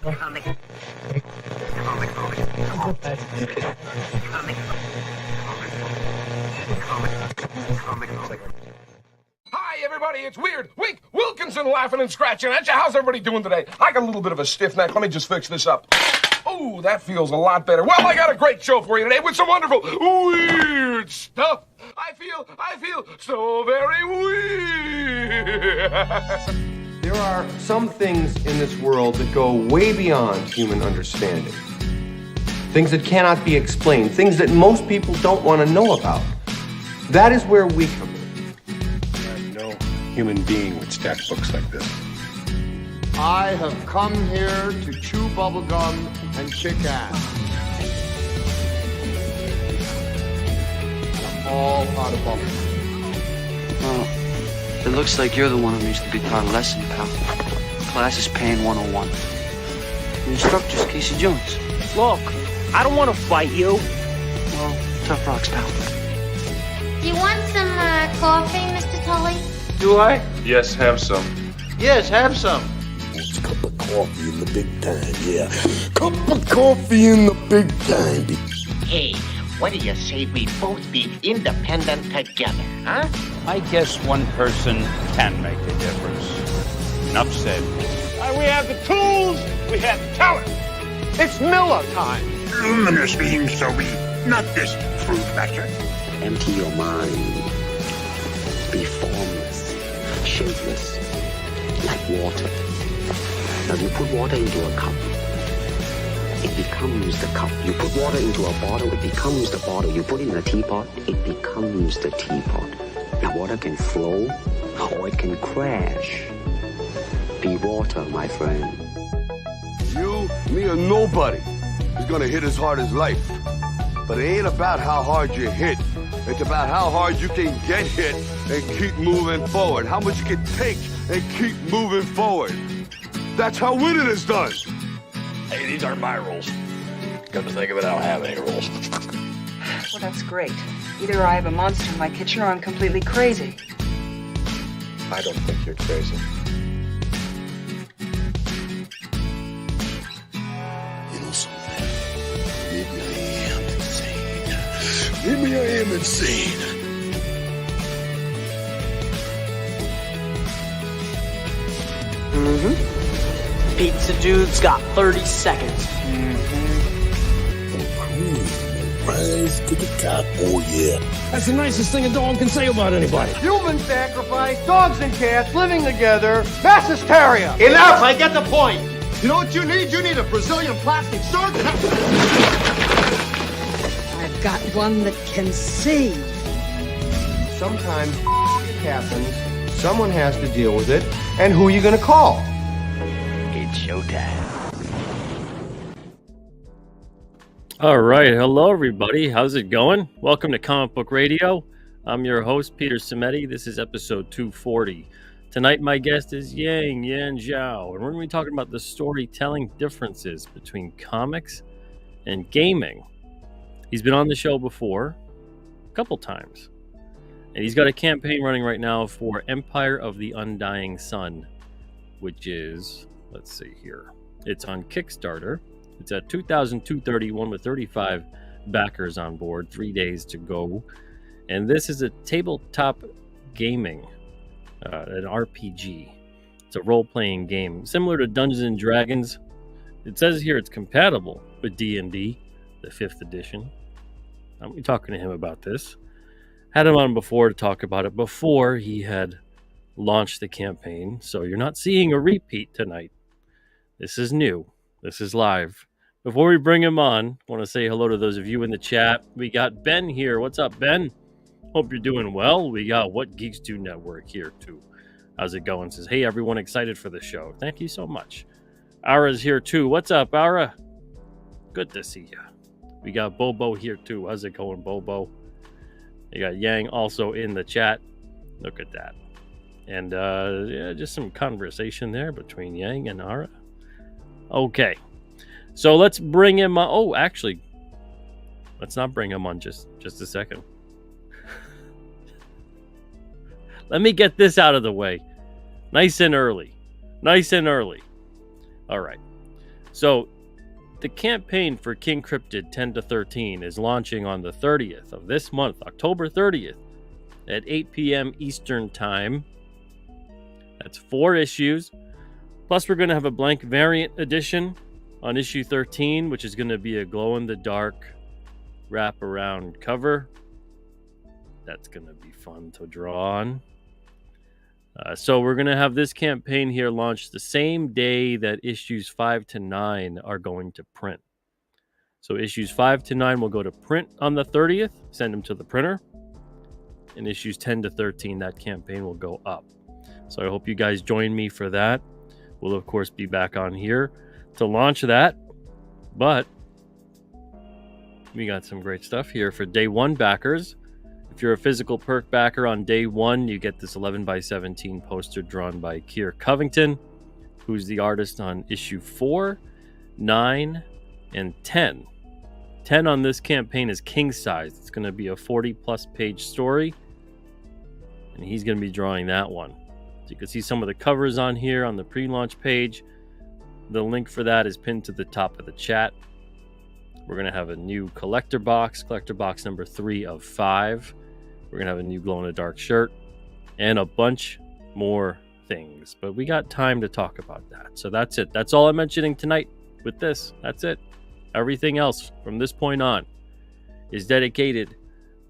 Hi, everybody, it's Weird Wink Wilkinson laughing and scratching at you. How's everybody doing today? I got a little bit of a stiff neck. Let me just fix this up. Oh, that feels a lot better. Well, I got a great show for you today with some wonderful weird stuff. I feel so very weird. There are some things in this world that go way beyond human understanding. Things that cannot be explained. Things that most people don't want to know about. That is where we come in. No human being would stack books like this. I have come here to chew bubblegum and kick ass. I'm all out of bubblegum. Oh, it looks like you're the one who needs to be taught a lesson, pal. Class is paying 101. The instructor's Casey Jones. Look, I don't want to fight you. Well, tough rocks, pal. Do you want some coffee, Mr. Tully? Do I? Yes, have some. Yes, have some. It's a cup of coffee in the big time, yeah. Cup of coffee in the big time. Hey, what do you say we both be independent together, huh? I guess one person can make a difference. Enough said. We have the tools, we have the talent. It's Miller time. Luminous being so we, not this fruit batcher. Empty your mind. Be formless, shapeless, like water. Now you put water into a cup, it becomes the cup. You put water into a bottle, it becomes the bottle. You put it in a teapot, it becomes the teapot. Now water can flow, or it can crash. Be water, my friend. You, me, or nobody is gonna hit as hard as life. But it ain't about how hard you hit. It's about how hard you can get hit and keep moving forward. How much you can take and keep moving forward. That's how winning is done. Hey, these aren't my rules. Come to think of it, I don't have any rules. Well, that's great. Either I have a monster in my kitchen or I'm completely crazy. I don't think you're crazy. You know something? Maybe I am insane. Maybe I am insane. Pizza dude's got 30 seconds. Rise to the top, oh yeah. That's the nicest thing a dog can say about anybody. Human sacrifice, dogs and cats living together, mass hysteria. Enough, I get the point. You know what you need? You need a Brazilian plastic surgeon. I've got one that can see. Sometimes happens, someone has to deal with it, and who are you gonna call? It's showtime. All right. Hello, everybody. How's it going? Welcome to Comic Book Radio. I'm your host, Peter Cimetti. This is episode 240. Tonight, my guest is Yan ZHAO, and we're going to be talking about the storytelling differences between comics and gaming. He's been on the show before, a couple times, and he's got a campaign running right now for Empire of the Undying Sun, which is, let's see here, it's on Kickstarter. It's at 2,231 with 35 backers on board, 3 days to go. And this is a tabletop gaming, an RPG. It's a role-playing game, similar to Dungeons and Dragons. It says here it's compatible with D&D, the 5th edition. I'm be talking to him about this. Had him on before to talk about it before he had launched the campaign. So you're not seeing a repeat tonight. This is new. This is live. Before we bring him on, I want to say hello to those of you in the chat. We got Ben here. What's up, Ben? Hope you're doing well. We got What Geeks Do Network here, too. How's it going? Says, hey, everyone, excited for the show. Thank you so much. Ara's here, too. What's up, Ara? Good to see you. We got Bobo here, too. How's it going, Bobo? You got Yang also in the chat. Look at that. And, yeah, just some conversation there between Yang and Ara. Okay, so let's bring him on. Oh, actually, let's not bring him on just a second. Let me get this out of the way. Nice and early. All right. So the campaign for King Cryptid 10 to 13 is launching on the 30th of this month, October 30th, at 8 p.m. Eastern Time. That's 4 issues. Plus, we're going to have a blank variant edition on issue 13, which is going to be a glow-in-the-dark wraparound cover. That's going to be fun to draw on. So we're going to have this campaign here launched the same day that issues 5 to 9 are going to print. So issues 5 to 9 will go to print on the 30th, send them to the printer. And issues 10 to 13, that campaign will go up. So I hope you guys join me for that. We'll, of course, be back on here to launch that. But we got some great stuff here for day 1 backers. If you're a physical perk backer on day 1, you get this 11x17 poster drawn by Keir Covington, who's the artist on issue 4, 9, and 10. 10 on this campaign is king size. It's going to be a 40-plus page story, and he's going to be drawing that one. So you can see some of the covers on here on the pre-launch page. The link for that is pinned to the top of the chat. We're going to have a new collector box number 3 of 5. We're going to have a new glow-in-the-dark shirt and a bunch more things. But we got time to talk about that. So that's it. That's all I'm mentioning tonight with this. That's it. Everything else from this point on is dedicated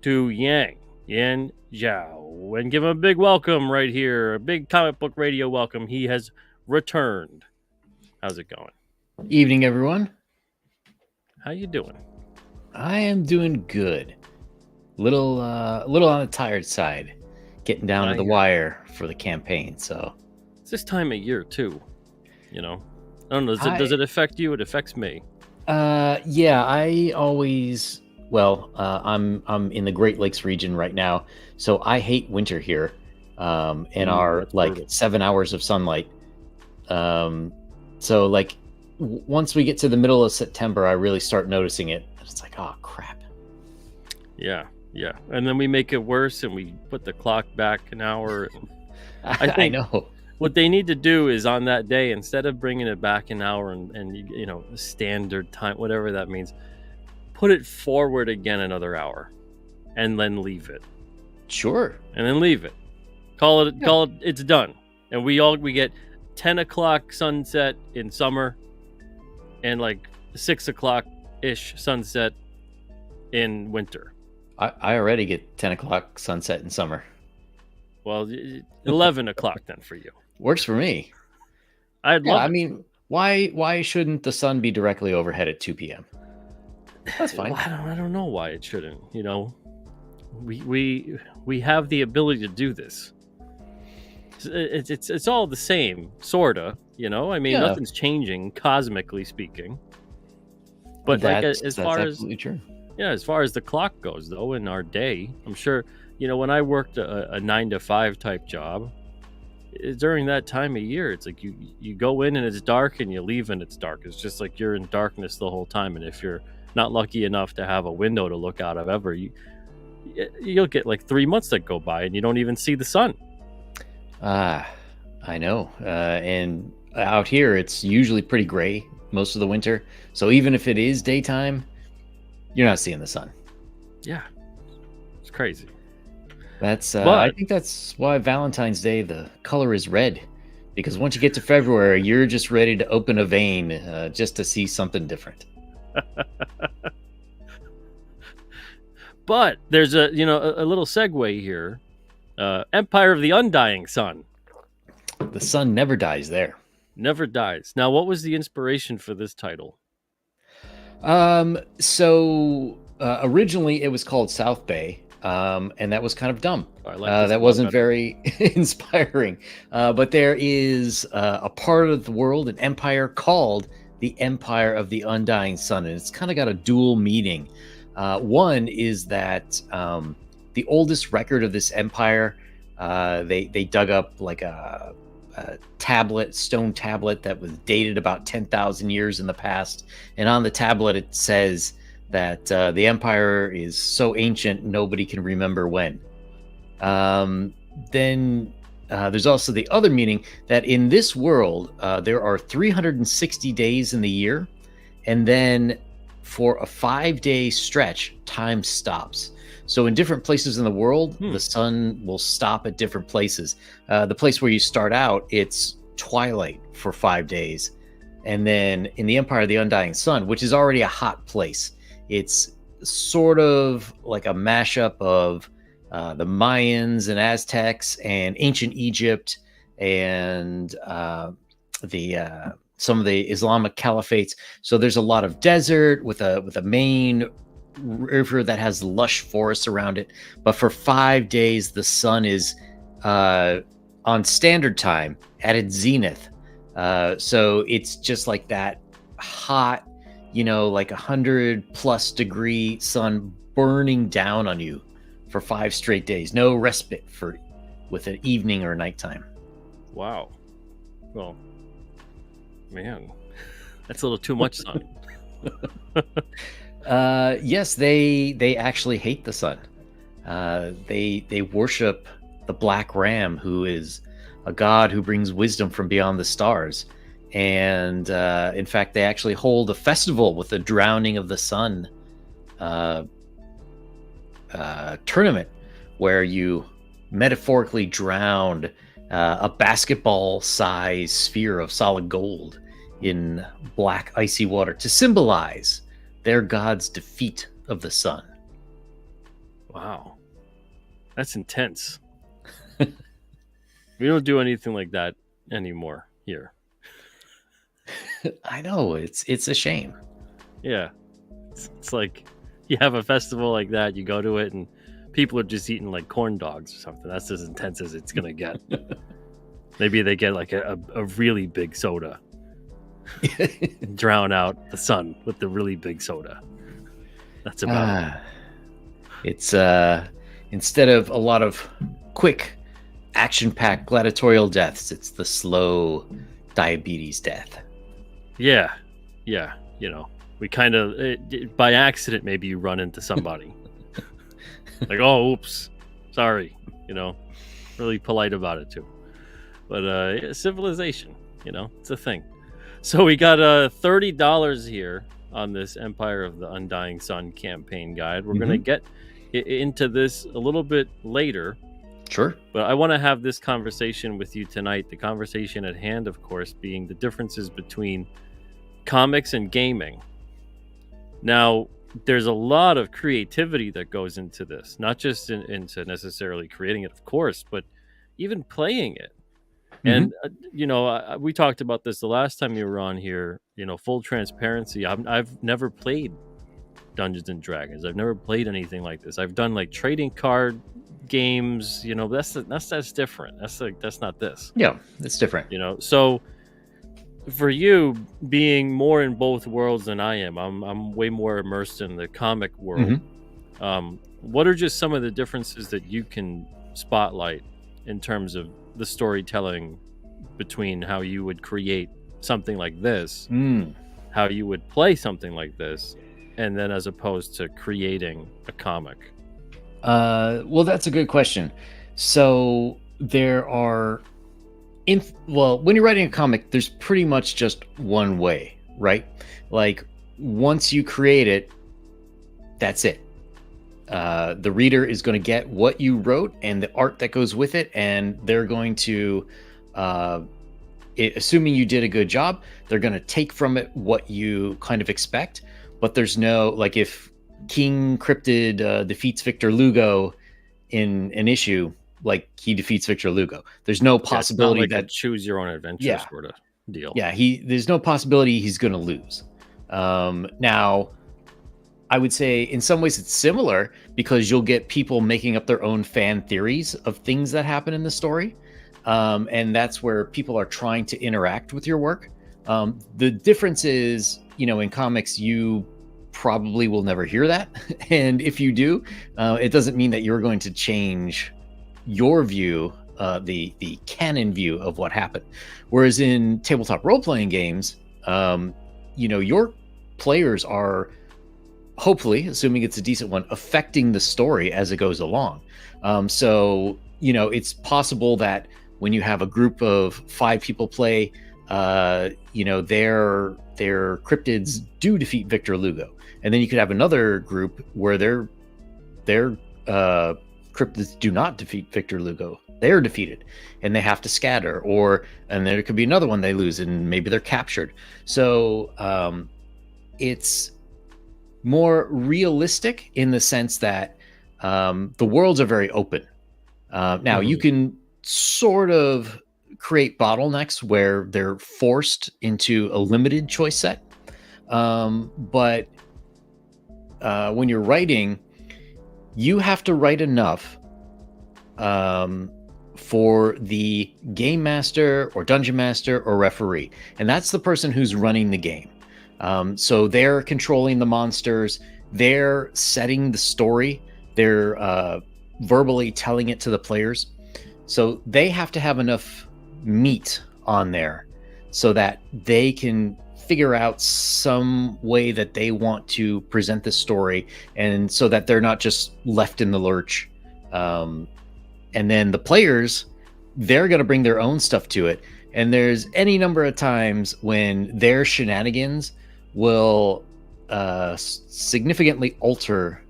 to Yan ZHAO. And give him a big welcome right here. A big comic book radio welcome. He has returned. How's it going? Evening, everyone. How you doing? I am doing good. Little on the tired side, getting down to the wire for the campaign. So it's this time of year too. You know, I don't know. Does it affect you? It affects me. Yeah. I always. Well, I'm in the Great Lakes region right now, so I hate winter here. And our like 7 hours of sunlight. So like once we get to the middle of September, I really start noticing it. It's like, oh crap. Yeah. And then we make it worse and we put the clock back an hour. I know. What they need to do is on that day, instead of bringing it back an hour and you know, standard time, whatever that means, put it forward again another hour and then leave it. Sure. And then leave it. Call it it's done. And we get 10 o'clock sunset in summer and like 6 o'clock ish sunset in winter. I already get 10 o'clock sunset in summer. Well, 11 o'clock then for you. Works for me. I mean, why shouldn't the sun be directly overhead at 2 p.m.? That's fine. I don't know why it shouldn't. You know, we have the ability to do this. It's all the same, sorta. You know, I mean, nothing's changing cosmically speaking. But like as far as true. Yeah, as far as the clock goes, though, in our day, I'm sure, you know, when I worked a 9 to 5 type job, during that time of year, it's like you go in and it's dark and you leave and it's dark. It's just like you're in darkness the whole time. And if you're not lucky enough to have a window to look out of ever, you'll get like 3 months that go by and you don't even see the sun. I know. And out here, it's usually pretty gray most of the winter. So even if it is daytime, you're not seeing the sun. Yeah, it's crazy. That's I think that's why Valentine's Day the color is red, because once you get to February, you're just ready to open a vein just to see something different. But there's a little segue here. Empire of the Undying Sun. The sun never dies there. Never dies. Now, what was the inspiration for this title? So originally it was called South Bay, and that was kind of dumb. That wasn't very inspiring. But there is a part of the world, an empire called the Empire of the Undying Sun, and it's kind of got a dual meaning. One is that the oldest record of this empire, they dug up like a stone tablet that was dated about 10,000 years in the past. And on the tablet, it says that the empire is so ancient, nobody can remember when. Then there's also the other meaning that in this world, there are 360 days in the year, and then for a 5-day stretch, time stops. So in different places in the world, the sun will stop at different places. The place where you start out, it's twilight for 5 days. And then in the Empire of the Undying Sun, which is already a hot place, it's sort of like a mashup of the Mayans and Aztecs and ancient Egypt and some of the Islamic caliphates. So there's a lot of desert with a main river that has lush forests around it. But for 5 days, the sun is on standard time at its zenith. So it's just like that hot, like 100+ degree sun burning down on you for 5 straight days. No respite with an evening or nighttime. Wow. Well, man, that's a little too much sun. Yes, they actually hate the sun. They worship the Black Ram, who is a god who brings wisdom from beyond the stars. And in fact, they actually hold a festival with the drowning of the sun tournament, where you metaphorically drowned a basketball-sized sphere of solid gold in black icy water to symbolize their god's defeat of the sun. Wow, that's intense. We don't do anything like that anymore here. I know, it's a shame. Yeah, it's like you have a festival like that, you go to it, and people are just eating like corn dogs or something. That's as intense as it's gonna get. Maybe they get like a really big soda. Drown out the sun with the really big soda. That's about it. It's instead of a lot of quick action-packed gladiatorial deaths, it's the slow diabetes death. Yeah, we kind of by accident maybe you run into somebody. Like, oh, oops, sorry, really polite about it too. But civilization, it's a thing. So we got $30 here on this Empire of the Undying Sun campaign guide. We're going to get into this a little bit later. Sure. But I want to have this conversation with you tonight. The conversation at hand, of course, being the differences between comics and gaming. Now, there's a lot of creativity that goes into this, not just into necessarily creating it, of course, but even playing it. And, we talked about this the last time you were on here, full transparency. I've never played Dungeons and Dragons. I've never played anything like this. I've done like trading card games, that's different. That's not this. Yeah, it's different. So for you being more in both worlds than I am, I'm way more immersed in the comic world. What are just some of the differences that you can spotlight in terms of the storytelling between how you would create something like this, how you would play something like this, and then as opposed to creating a comic? Well, that's a good question. So there are, when you're writing a comic, there's pretty much just one way, right? Like once you create it, that's it. The reader is going to get what you wrote and the art that goes with it, and they're going to, assuming you did a good job, they're going to take from it what you kind of expect. But there's no, like, if King Cryptid defeats Victor Lugo in an issue, like, he defeats Victor Lugo. There's no possibility like that a choose your own adventure sort of deal. Yeah, there's no possibility he's going to lose. Now, I would say in some ways it's similar because you'll get people making up their own fan theories of things that happen in the story. And that's where people are trying to interact with your work. The difference is, in comics, you probably will never hear that. And if you do, it doesn't mean that you're going to change your view, the canon view of what happened. Whereas in tabletop role-playing games, your players are, hopefully, assuming it's a decent one, affecting the story as it goes along. So, it's possible that when you have a group of 5 people play, you know, their cryptids do defeat Victor Lugo. And then you could have another group where their cryptids do not defeat Victor Lugo. They're defeated and they have to scatter, and there could be another one they lose and maybe they're captured. So it's more realistic in the sense that the worlds are very open. Now you can sort of create bottlenecks where they're forced into a limited choice set. But when you're writing, you have to write enough for the game master or dungeon master or referee. And that's the person who's running the game. So they're controlling the monsters, they're setting the story, they're verbally telling it to the players. So they have to have enough meat on there so that they can figure out some way that they want to present the story, and so that they're not just left in the lurch. And then the players, they're going to bring their own stuff to it. And there's any number of times when their shenanigans will significantly alter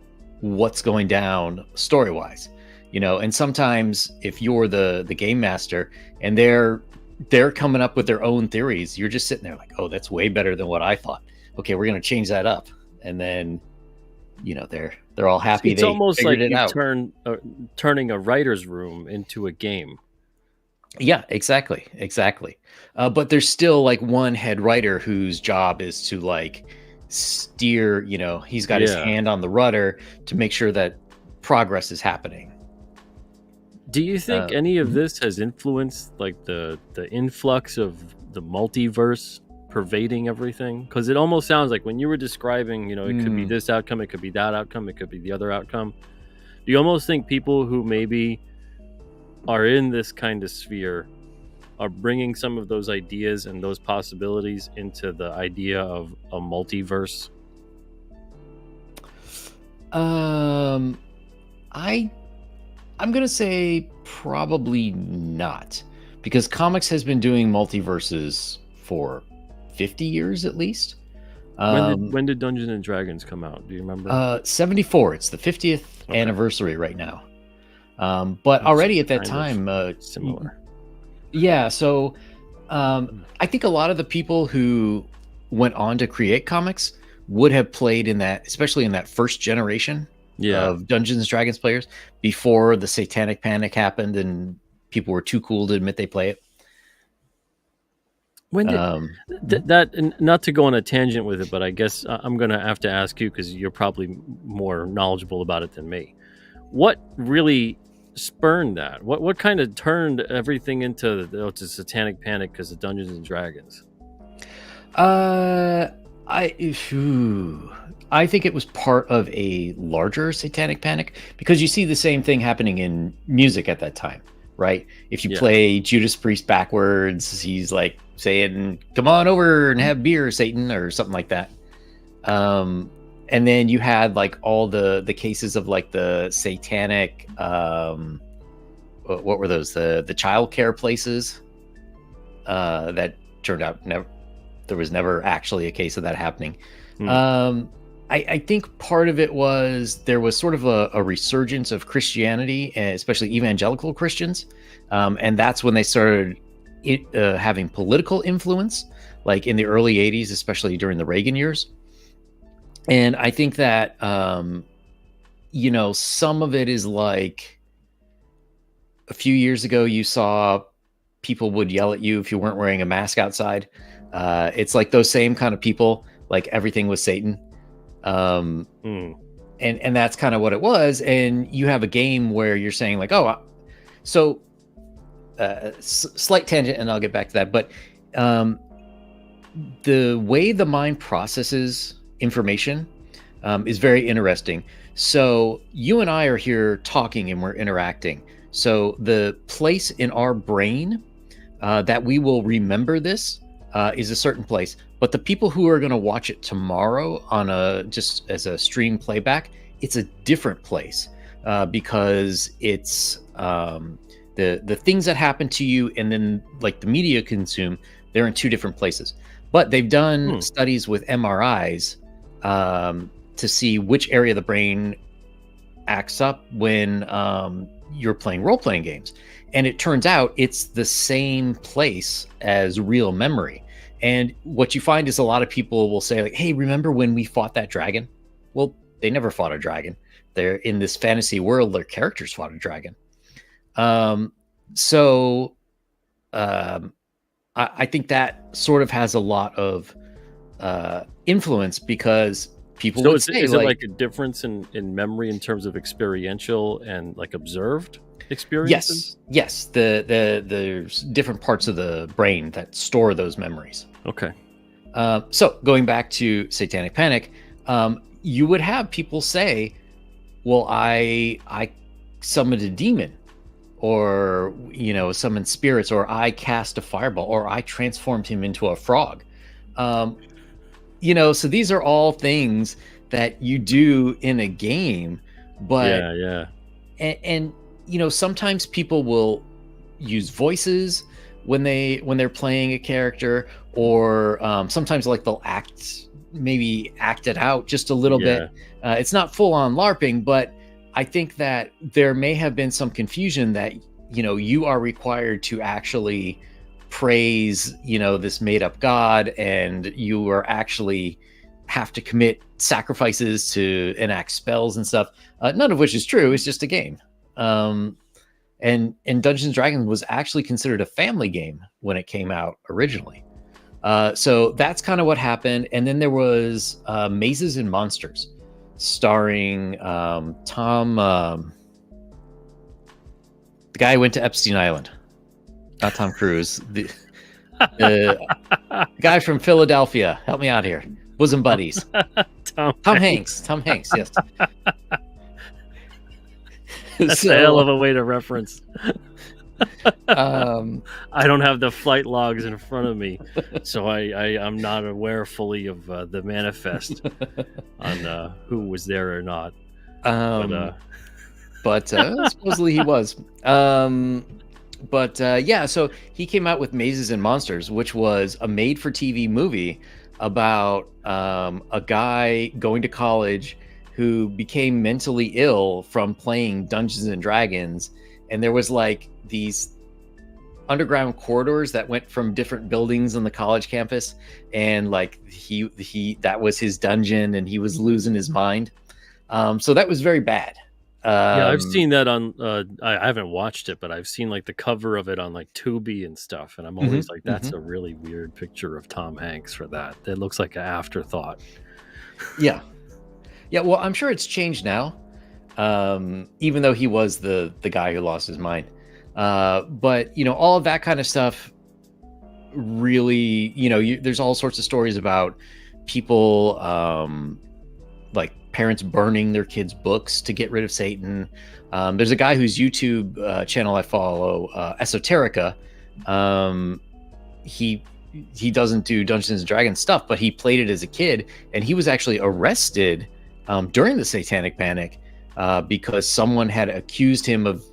what's going down story-wise, you know. And sometimes if you're the game master and they're coming up with their own theories, you're just sitting there like, oh, that's way better than what I thought. Okay, we're going to change that up. And then, you know, they're all happy. It's almost like you turning a writer's room into a game. Yeah, exactly. But there's still like one head writer whose job is to like steer, you know, he's got his hand on the rudder to make sure that progress is happening. Do you think any of this has influenced like the influx of the multiverse pervading everything? Because it almost sounds like when you were describing, you know, it could be this outcome, it could be that outcome, it could be the other outcome. Do you almost think people who maybe are in this kind of sphere are bringing some of those ideas and those possibilities into the idea of a multiverse? I'm going to say probably not, because comics has been doing multiverses for 50 years at least. When did Dungeons and Dragons come out? Do you remember? 74. It's the 50th anniversary right now. But already at that time, similar. Yeah. So I think a lot of the people who went on to create comics would have played in that, especially in that first generation of Dungeons and Dragons players before the Satanic Panic happened and people were too cool to admit they play it. When did that, not to go on a tangent with it, but I guess I'm going to have to ask you because you're probably more knowledgeable about it than me. What really spurned that? What kind of turned everything into the Satanic Panic because of Dungeons and Dragons? I think it was part of a larger Satanic Panic, because you see the same thing happening in music at that time, right? If you play Judas Priest backwards, he's like saying, "Come on over and have beer, Satan," or something like that. And then you had like all the cases of like the satanic, what were those? The child care places that turned out there was never actually a case of that happening. I think part of it was there was sort of a resurgence of Christianity, especially evangelical Christians. And that's when they started having political influence, like in the early 80s, especially during the Reagan years. And I think that, you know, some of it is like a few years ago, you saw people would yell at you if you weren't wearing a mask outside. It's like those same kind of people, like everything was Satan. And that's kind of what it was. And you have a game where you're saying like, oh, so slight tangent, and I'll get back to that. But the way the mind processes information is very interesting. So you and I are here talking and we're interacting. So the place in our brain that we will remember this is a certain place. But the people who are going to watch it tomorrow on just as a stream playback, it's a different place because it's The things that happen to you and then like the media consume, they're in two different places. But they've done studies with MRIs to see which area of the brain acts up when you're playing role-playing games. And it turns out it's the same place as real memory. And what you find is a lot of people will say, like, hey, remember when we fought that dragon? Well, they never fought a dragon. They're in this fantasy world, their characters fought a dragon. I think that sort of has a lot of influence because people would say, is it like a difference in memory in terms of experiential and like observed experiences? Yes. There's different parts of the brain that store those memories. Okay. So going back to Satanic Panic, you would have people say, well, I summoned a demon, or, you know, summoned spirits, or I cast a fireball, or I transformed him into a frog. You know, so these are all things that you do in a game, but and you know, sometimes people will use voices when they're playing a character, or sometimes like they'll act it out just a little bit. It's not full on LARPing, but I think that there may have been some confusion that, you know, you are required to actually praise, you know, this made up god, and you are actually have to commit sacrifices to enact spells and stuff. None of which is true. It's just a game. And Dungeons and Dragons was actually considered a family game when it came out originally. So that's kind of what happened. And then there was Mazes and Monsters, starring Tom, the guy who went to Epstein Island, not Tom Cruise, the guy from Philadelphia. Help me out here. Bosom buddies. Tom Hanks. Tom Hanks. Yes. That's a hell of a way to reference. I don't have the flight logs in front of me, so I'm not aware fully of the manifest on who was there or not. But supposedly he was. Yeah, so he came out with Mazes and Monsters, which was a made-for-TV movie about a guy going to college who became mentally ill from playing Dungeons and Dragons, and there was like these underground corridors that went from different buildings on the college campus, and like he that was his dungeon, and he was losing his mind. So that was very bad. Yeah, I've seen that on. I haven't watched it, but I've seen like the cover of it on like Tubi and stuff, and I'm always like, "That's a really weird picture of Tom Hanks for that. It looks like an afterthought." Yeah. Well, I'm sure it's changed now, even though he was the guy who lost his mind. But you know, all of that kind of stuff. Really, you know, there's all sorts of stories about people, like parents burning their kids' books to get rid of Satan. There's a guy whose YouTube channel I follow, Esoterica. He doesn't do Dungeons and Dragons stuff, but he played it as a kid, and he was actually arrested during the Satanic Panic because someone had accused him of,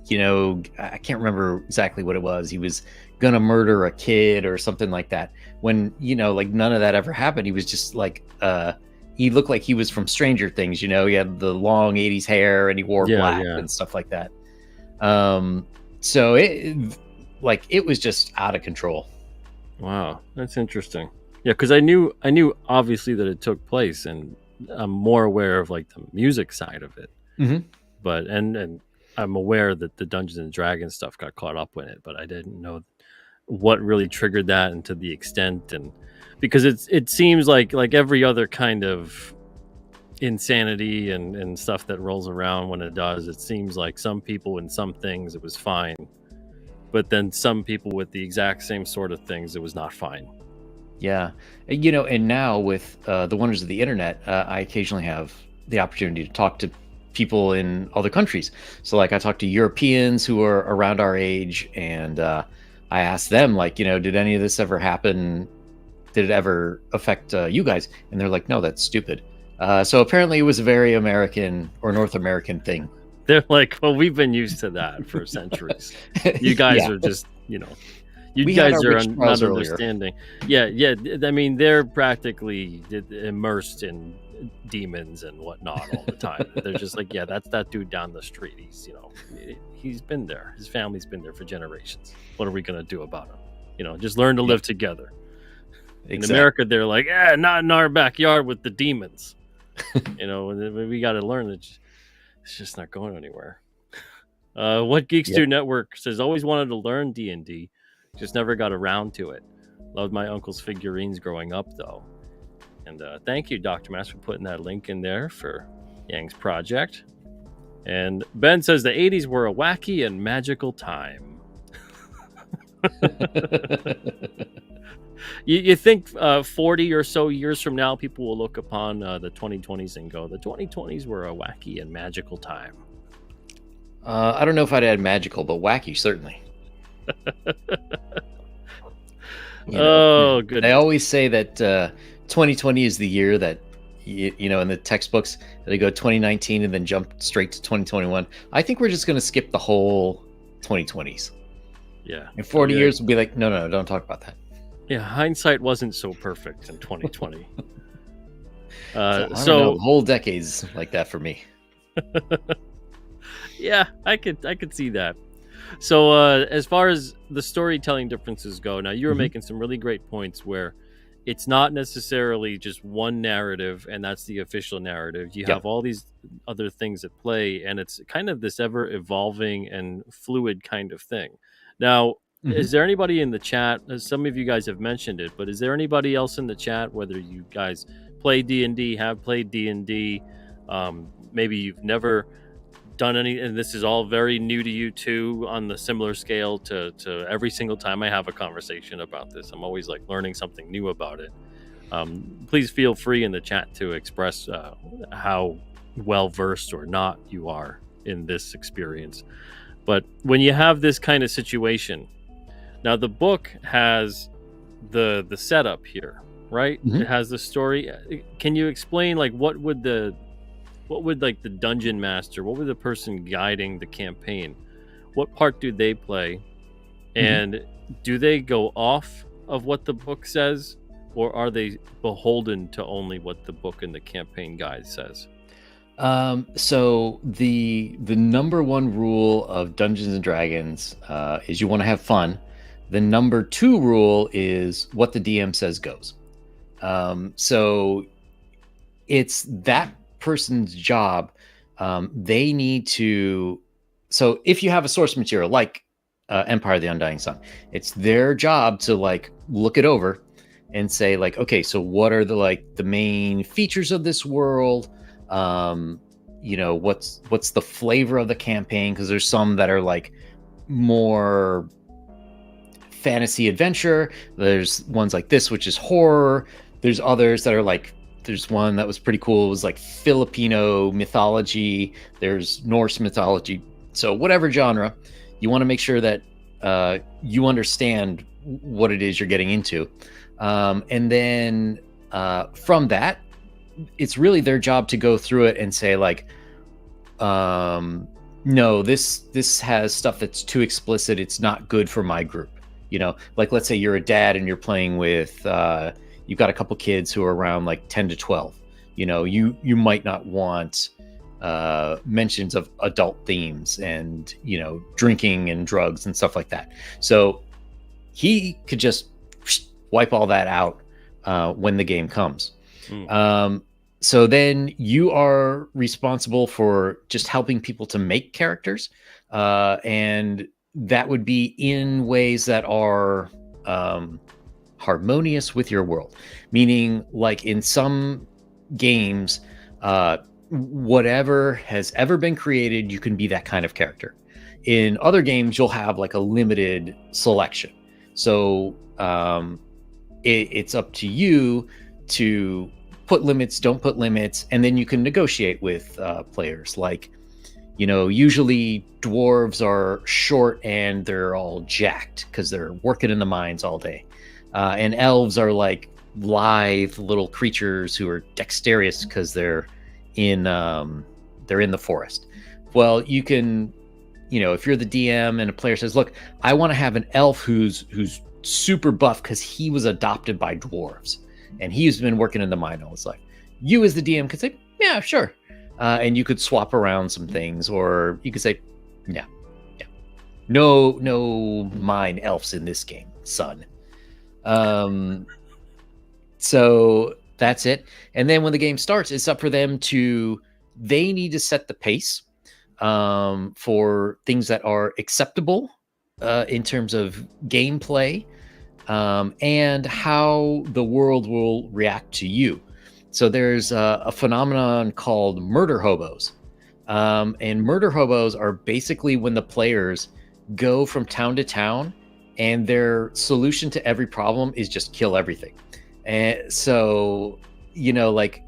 you know, I can't remember exactly what it was. He was gonna murder a kid or something like that. When, you know, like none of that ever happened. He was just like, he looked like he was from Stranger Things, you know, he had the long 80s hair and he wore black and stuff like that. So it was just out of control. Wow, that's interesting. Yeah, because I knew obviously that it took place, and I'm more aware of like the music side of it. But and I'm aware that the Dungeons and Dragons stuff got caught up in it, but I didn't know what really triggered that and to the extent. And because it seems like every other kind of insanity and stuff that rolls around, when it does, it seems like some people in some things it was fine, but then some people with the exact same sort of things it was not fine. Yeah, you know, and now with the wonders of the internet, I occasionally have the opportunity to talk to people in other countries. So like I talk to Europeans who are around our age, and I ask them, like, you know, did any of this ever happen? Did it ever affect you guys? And they're like, no, that's stupid. So apparently it was a very American or North American thing. They're like, well, we've been used to that for centuries. You guys are just, you guys are not understanding. Yeah. I mean, they're practically immersed in demons and whatnot all the time. They're just like, yeah, that's that dude down the street. He's been there. His family's been there for generations. What are we going to do about him? Just learn to live together. In America, they're like, not in our backyard with the demons. We got to learn that it's just not going anywhere. What Geeks Do Network says, always wanted to learn D&D, just never got around to it. Loved my uncle's figurines growing up, though. And thank you, Dr. Mass, for putting that link in there for Yang's project. And Ben says the 80s were a wacky and magical time. You think 40 or so years from now, people will look upon the 2020s and go, the 2020s were a wacky and magical time? I don't know if I'd add magical, but wacky, certainly. Goodness. They always say that 2020 is the year that, in the textbooks, they go 2019 and then jump straight to 2021. I think we're just going to skip the whole 2020s. Yeah. In 40 years, we'll be like, no, don't talk about that. Yeah, hindsight wasn't so perfect in 2020. So whole decades like that for me. Yeah, I could see that. So as far as the storytelling differences go, now you were making some really great points where it's not necessarily just one narrative and that's the official narrative. You have all these other things at play, and it's kind of this ever evolving and fluid kind of thing. Now, is there anybody in the chat, some of you guys have mentioned it, but is there anybody else in the chat, whether you guys play D&D, have played D&D, maybe you've never done any, and this is all very new to you too, on the similar scale to every single time I have a conversation about this, I'm always like learning something new about it. Please feel free in the chat to express how well versed or not you are in this experience. But when you have this kind of situation, now the book has the setup here, right? It has the story. Can you explain what would the dungeon master, what would the person guiding the campaign, what part do they play? And do they go off of what the book says, or are they beholden to only what the book and the campaign guide says? So the number one rule of Dungeons and Dragons is you want to have fun. The number two rule is what the DM says goes. So it's that person's job. They need to. So if you have a source material like Empire of the Undying Sun, it's their job to look it over and say okay, so what are the main features of this world? What's the flavor of the campaign? Because there's some that are more fantasy adventure. There's ones like this, which is horror. There's others that are there's one that was pretty cool. It was Filipino mythology. There's Norse mythology. So whatever genre, you want to make sure that you understand what it is you're getting into. And then from that, it's really their job to go through it and say no, this has stuff that's too explicit. It's not good for my group. Let's say you're a dad and you're playing with, you've got a couple kids who are around 10 to 12. You might not want mentions of adult themes and, drinking and drugs and stuff like that. So he could just wipe all that out when the game comes. So then you are responsible for just helping people to make characters. And that would be in ways that are harmonious with your world. Meaning, in some games, whatever has ever been created, you can be that kind of character. In other games, you'll have a limited selection. So it's up to you to put limits, don't put limits, and then you can negotiate with players. Usually dwarves are short and they're all jacked because they're working in the mines all day. And elves are lithe little creatures who are dexterous because they're in the forest. Well, you can, if you're the DM and a player says, look, I want to have an elf who's super buff because he was adopted by dwarves and he's been working in the mine all his life. You as the DM could say, yeah, sure. And you could swap around some things, or you could say, yeah. No mine elves in this game, son. So that's it. And then when the game starts, it's up for them they need to set the pace for things that are acceptable in terms of gameplay and how the world will react to you. So there's a phenomenon called murder hobos. And murder hobos are basically when the players go from town to town and their solution to every problem is just kill everything. And so, like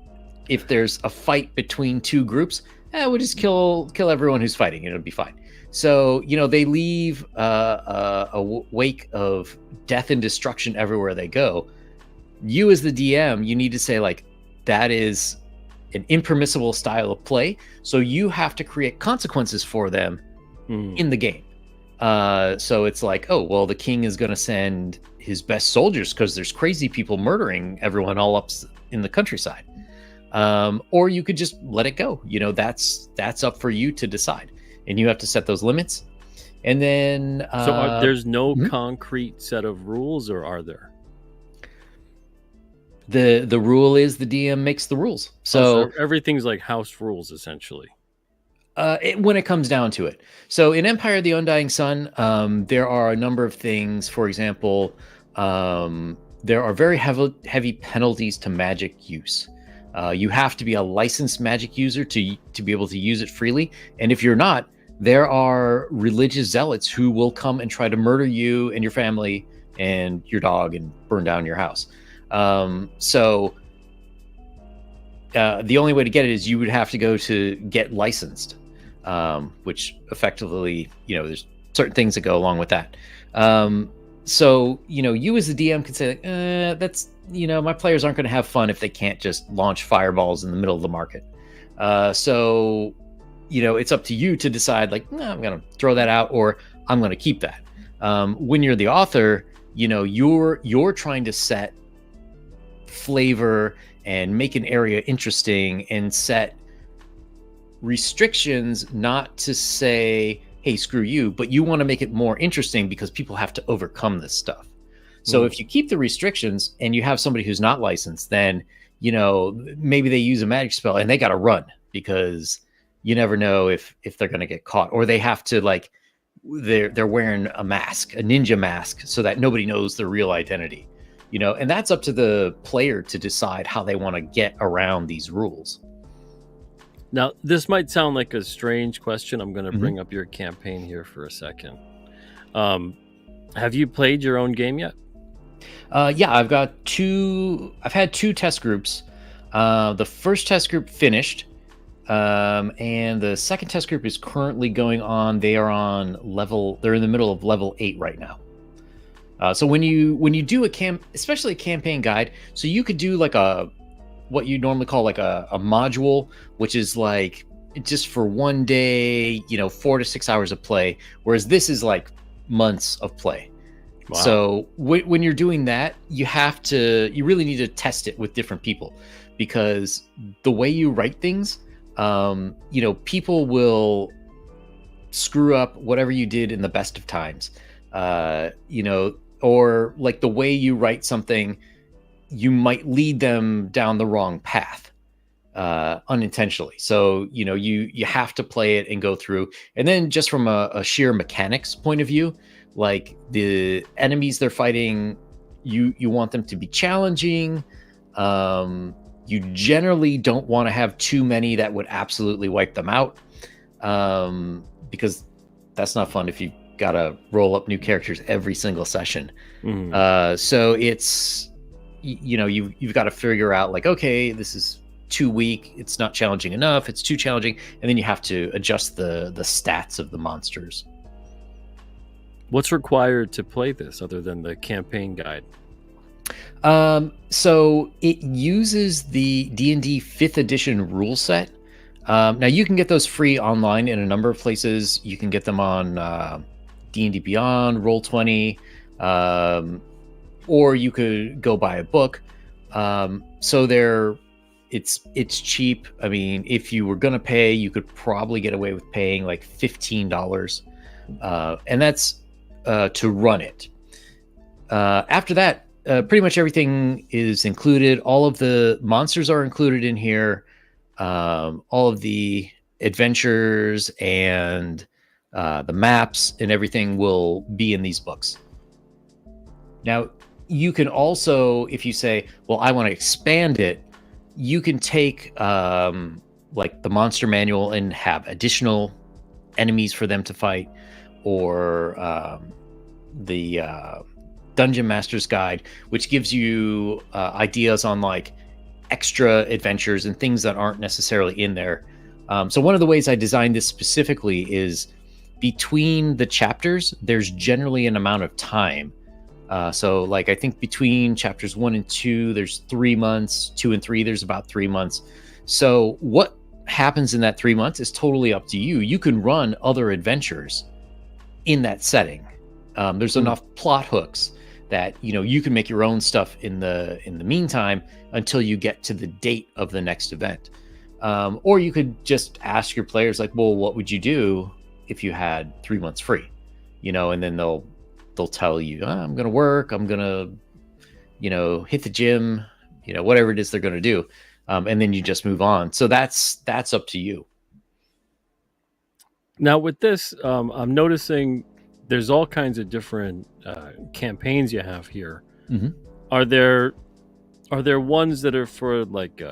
if there's a fight between two groups, we'll just kill everyone who's fighting and it'll be fine. So, they leave a wake of death and destruction everywhere they go. You as the DM, you need to say like, that is an impermissible style of play. So you have to create consequences for them in the game. So it's like, oh, well, the king is going to send his best soldiers because there's crazy people murdering everyone all up in the countryside. Or you could just let it go. That's up for you to decide. And you have to set those limits. And then... there's no concrete set of rules, or are there? The rule is the DM makes the rules. So everything's like house rules, essentially. When it comes down to it. So in Empire of the Undying Sun, there are a number of things. For example, there are very heavy penalties to magic use. You have to be a licensed magic user to be able to use it freely. And if you're not, there are religious zealots who will come and try to murder you and your family and your dog and burn down your house. So the only way to get it is you would have to go to get licensed. Which effectively, there's certain things that go along with that. So, you as the DM could say, like, that's, my players aren't going to have fun if they can't just launch fireballs in the middle of the market. So, it's up to you to decide, like, no, I'm going to throw that out, or I'm going to keep that. When you're the author, you're trying to set flavor and make an area interesting and set restrictions, not to say, hey, screw you, but you want to make it more interesting because people have to overcome this stuff. So if you keep the restrictions and you have somebody who's not licensed, then, maybe they use a magic spell and they got to run because you never know if they're going to get caught, or they have to, like, they're wearing a mask, a ninja mask, so that nobody knows their real identity, and that's up to the player to decide how they want to get around these rules. Now, this might sound like a strange question. I'm going to bring up your campaign here for a second. Have you played your own game yet? Yeah, I've had two test groups. The first test group finished, and the second test group is currently going on. They're in the middle of level 8 right now. So when you do especially a campaign guide, so you could do like what you normally call like a module, which is like just for one day, 4 to 6 hours of play, whereas this is like months of play. Wow. So when you're doing that, you really need to test it with different people, because the way you write things, people will screw up whatever you did in the best of times, or like the way you write something, you might lead them down the wrong path unintentionally. So, you have to play it and go through. And then just from a sheer mechanics point of view, like the enemies they're fighting, you want them to be challenging. You generally don't want to have too many that would absolutely wipe them out, because that's not fun if you got to roll up new characters every single session. So it's... you've got to figure out, like, okay, this is too weak, it's not challenging enough, it's too challenging, and then you have to adjust the stats of the monsters. What's required to play this other than the campaign guide? So it uses the D&D 5th edition rule set, Now you can get those free online in a number of places. You can get them on D&D Beyond, Roll20, or you could go buy a book. So it's cheap. I mean, if you were gonna pay, you could probably get away with paying like $15, and that's to run it. After that, pretty much everything is included. All of the monsters are included in here. All of the adventures and the maps and everything will be in these books. Now, you can also, if you say, well, I want to expand it, you can take like the monster manual and have additional enemies for them to fight, or the Dungeon Master's Guide, which gives you ideas on like extra adventures and things that aren't necessarily in there. So one of the ways I designed this specifically is between the chapters, there's generally an amount of time. So like I think between chapters 1 and 2, there's 3 months, 2 and 3, there's about 3 months. So what happens in that 3 months is totally up to you. You can run other adventures in that setting. There's enough plot hooks that, you know, you can make your own stuff in the meantime until you get to the date of the next event. Or you could just ask your players like, well, what would you do if you had 3 months free? You know, and then they'll tell you, I'm going to work, I'm going to, you know, hit the gym, you know, whatever it is they're going to do. And then you just move on. So that's up to you. Now with this, I'm noticing there's all kinds of different campaigns you have here. Mm-hmm. Are there ones that are for like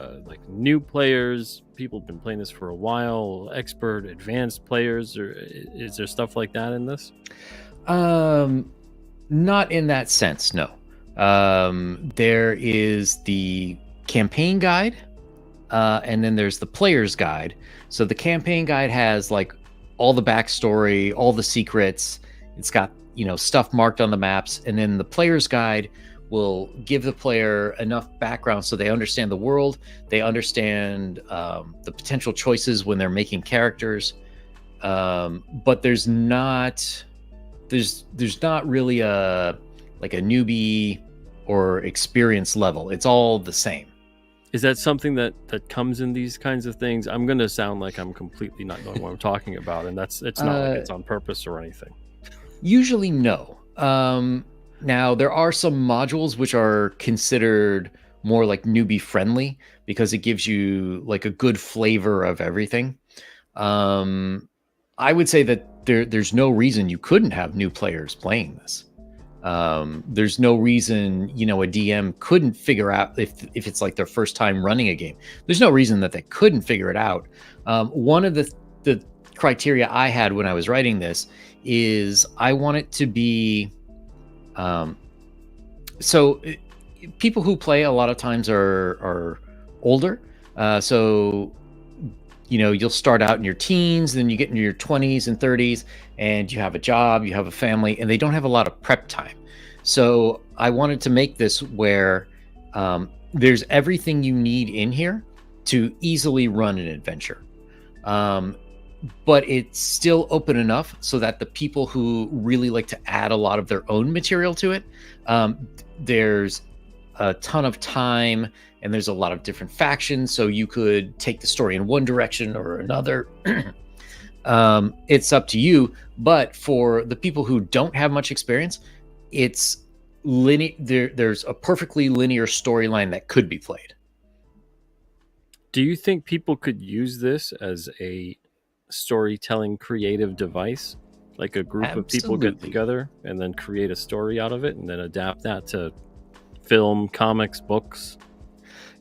new players, people have been playing this for a while, expert, advanced players, or is there stuff like that in this? Not in that sense, no. There is the campaign guide, and then there's the player's guide. So the campaign guide has like all the backstory, all the secrets. It's got, you know, stuff marked on the maps, and then the player's guide will give the player enough background so they understand the world, they understand the potential choices when they're making characters, but there's not really a newbie or experience level. It's all the same. Is that something that comes in these kinds of things? I'm going to sound like I'm completely not knowing what I'm talking about, and it's not like it's on purpose or anything. Usually no. Now, there are some modules which are considered more like newbie friendly because it gives you like a good flavor of everything. I would say that there's no reason you couldn't have new players playing this. There's no reason, you know, a DM couldn't figure out if it's like their first time running a game. There's no reason that they couldn't figure it out. One of the criteria I had when I was writing this is I want it to be so people who play a lot of times are older. So, you know, you'll start out in your teens, then you get into your 20s and 30s, and you have a job, you have a family, and they don't have a lot of prep time. So I wanted to make this where there's everything you need in here to easily run an adventure. But it's still open enough so that the people who really like to add a lot of their own material to it, there's a ton of time and there's a lot of different factions. So you could take the story in one direction or another. It's up to you. But for the people who don't have much experience, it's linear. There's a perfectly linear storyline that could be played. Do you think people could use this as a storytelling creative device, like a group of people get together and then create a story out of it and then adapt that to film, comics, books?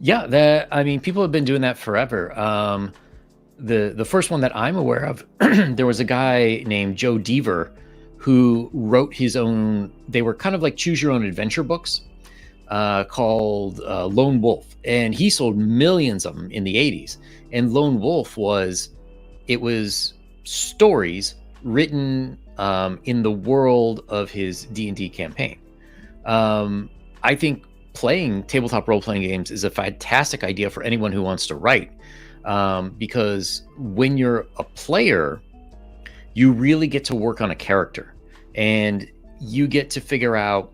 Yeah, I mean, people have been doing that forever. The first one that I'm aware of, there was a guy named Joe Deaver who wrote his own. They were kind of like choose your own adventure books called Lone Wolf, and he sold millions of them in the 80s. And Lone Wolf was stories written in the world of his D&D campaign. I think playing tabletop role-playing games is a fantastic idea for anyone who wants to write. because when you're a player, you really get to work on a character, and you get to figure out,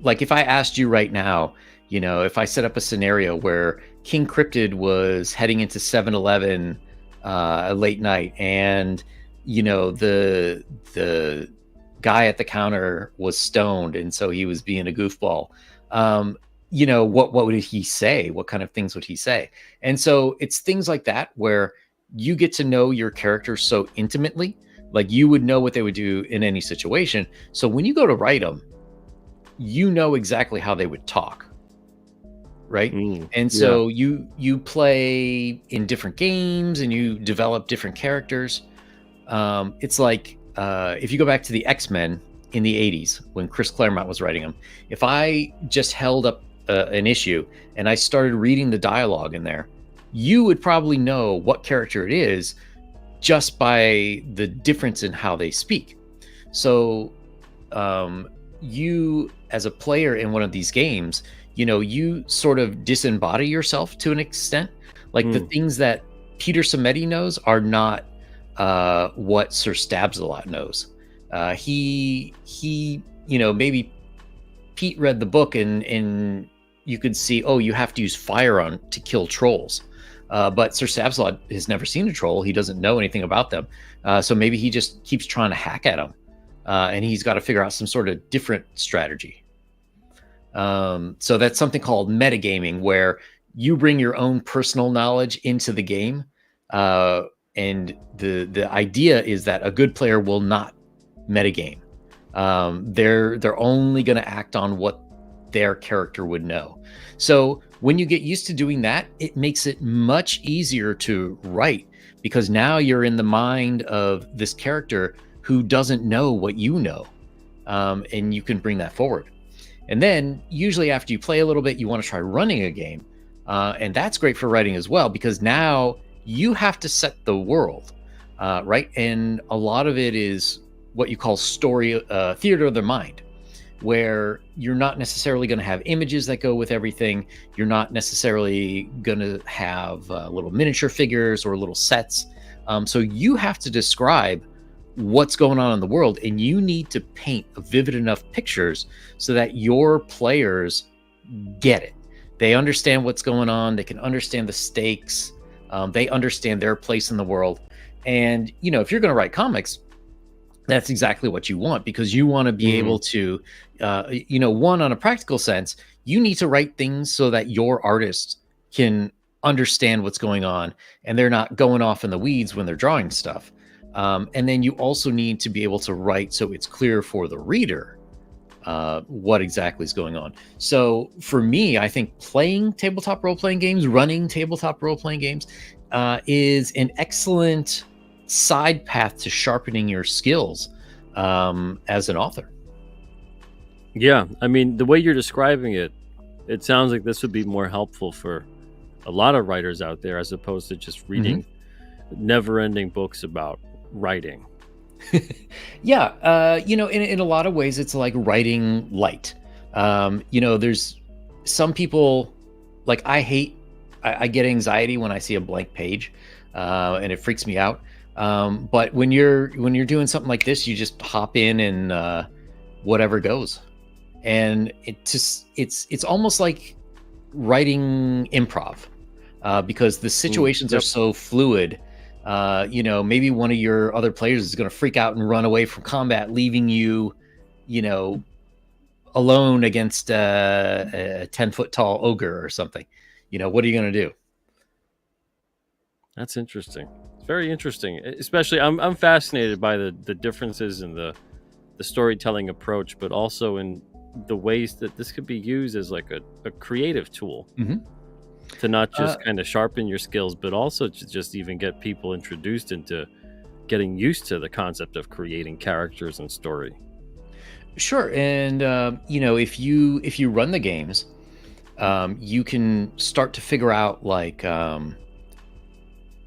like if I asked you right now, if I set up a scenario where King Cryptid was heading into 7-Eleven late night, and the guy at the counter was stoned, and so he was being a goofball. What would he say? What kind of things would he say? And so it's things like that where you get to know your character so intimately, like you would know what they would do in any situation. So when you go to write them, you know exactly how they would talk, right? And so you play in different games and you develop different characters. It's like if you go back to the X-Men in the 80s when Chris Claremont was writing them, if I just held up an issue and I started reading the dialogue in there, you would probably know what character it is just by the difference in how they speak. So you as a player in one of these games, you sort of disembody yourself to an extent. Like the things that Peter Samedi knows are not what Sir Stabs-a-Lot knows. He maybe Pete read the book and you could see, oh, you have to use fire to kill trolls. But Sir Stabs-a-Lot has never seen a troll. He doesn't know anything about them. So maybe he just keeps trying to hack at them. And he's got to figure out some sort of different strategy. So that's something called metagaming, where you bring your own personal knowledge into the game. And the idea is that a good player will not metagame. They're only going to act on what their character would know. So when you get used to doing that, it makes it much easier to write, because now you're in the mind of this character who doesn't know what you know, and you can bring that forward. And then usually after you play a little bit, you want to try running a game, and that's great for writing as well, because now you have to set the world, right? And a lot of it is what you call story, theater of the mind, where you're not necessarily going to have images that go with everything. You're not necessarily going to have little miniature figures or little sets. So you have to describe what's going on in the world, and you need to paint vivid enough pictures so that your players get it. They understand what's going on. They can understand the stakes. They understand their place in the world. And, if you're going to write comics, that's exactly what you want, because you want to be able to, one, on a practical sense, you need to write things so that your artists can understand what's going on and they're not going off in the weeds when they're drawing stuff. And then you also need to be able to write so it's clear for the reader what exactly is going on. So for me, I think playing tabletop role-playing games, running tabletop role-playing games is an excellent side path to sharpening your skills as an author. Yeah, I mean, the way you're describing it, it sounds like this would be more helpful for a lot of writers out there, as opposed to just reading never-ending books about writing. Yeah, in a lot of ways, it's like writing light. There's some people, like I get anxiety when I see a blank page, and it freaks me out. But when you're doing something like this, you just hop in and whatever goes, and it's almost like writing improv, because the situations are so fluid. Maybe one of your other players is going to freak out and run away from combat, leaving you, alone against a 10-foot tall ogre or something. What are you going to do? That's interesting. It's very interesting. Especially, I'm fascinated by the differences in the storytelling approach, but also in the ways that this could be used as like a creative tool. To not just kind of sharpen your skills, but also to just even get people introduced into getting used to the concept of creating characters and story. Sure. And, if you run the games, you can start to figure out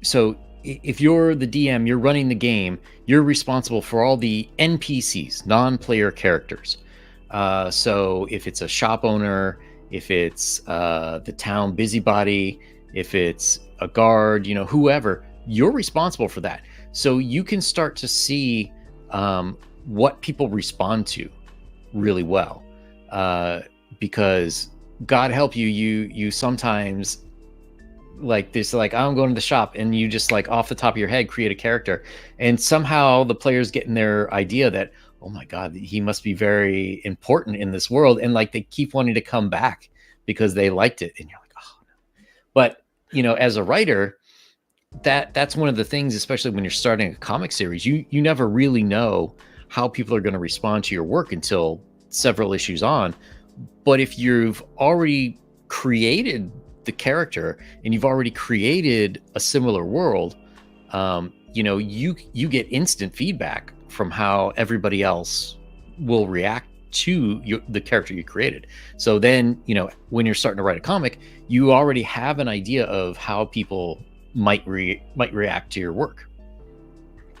so if you're the DM, you're running the game, you're responsible for all the NPCs, non-player characters. So if it's a shop owner, if it's the town busybody, if it's a guard, whoever, you're responsible for that. So you can start to see what people respond to really well, because God help you sometimes like this, like I'm going to the shop, and you just like off the top of your head create a character, and somehow the players get in their idea that, oh my God, he must be very important in this world, and like they keep wanting to come back because they liked it, and you're like, oh no. But as a writer, that's one of the things, especially when you're starting a comic series, you never really know how people are going to respond to your work until several issues on. But if you've already created the character and you've already created a similar world, you get instant feedback from how everybody else will react to the character you created. So then, when you're starting to write a comic, you already have an idea of how people might react to your work.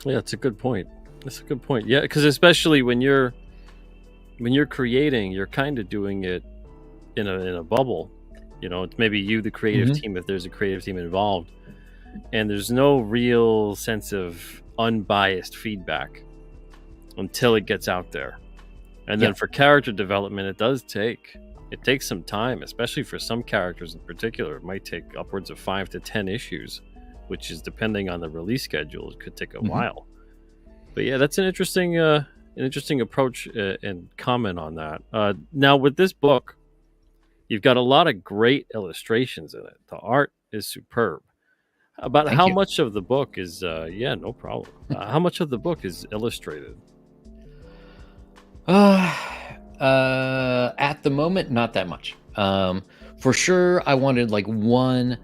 Yeah, that's a good point. Yeah, because especially when you're creating, you're kind of doing it in a bubble. It's maybe you, the creative team, if there's a creative team involved, and there's no real sense of unbiased feedback until it gets out there. And then for character development, it takes some time, especially for some characters in particular. It might take upwards of 5 to 10 issues, which is depending on the release schedule. It could take a while. But yeah, that's an interesting approach and comment on that. Now with this book, you've got a lot of great illustrations in it. The art is superb. About Thank how you. much of the book is no problem. How much of the book is illustrated? At the moment, not that much. For sure, I wanted like one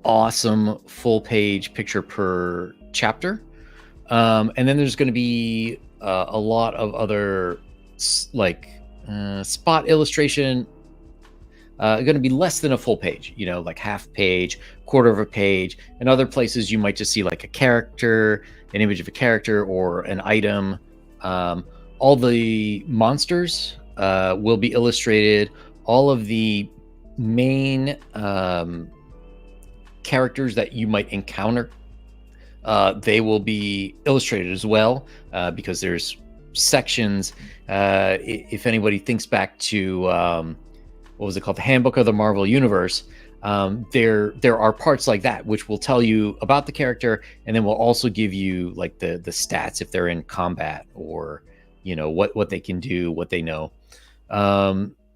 awesome full page picture per chapter. And then there's going to be a lot of other spot illustration. Going to be less than a full page, like half page, quarter of a page. And other places you might just see like a character, an image of a character or an item. All the monsters will be illustrated. All of the main characters that you might encounter, they will be illustrated as well, because there's sections. If anybody thinks back to what was it called, the Handbook of the Marvel Universe, there are parts like that which will tell you about the character, and then will also give you like the stats if they're in combat, or what they can do, what they know.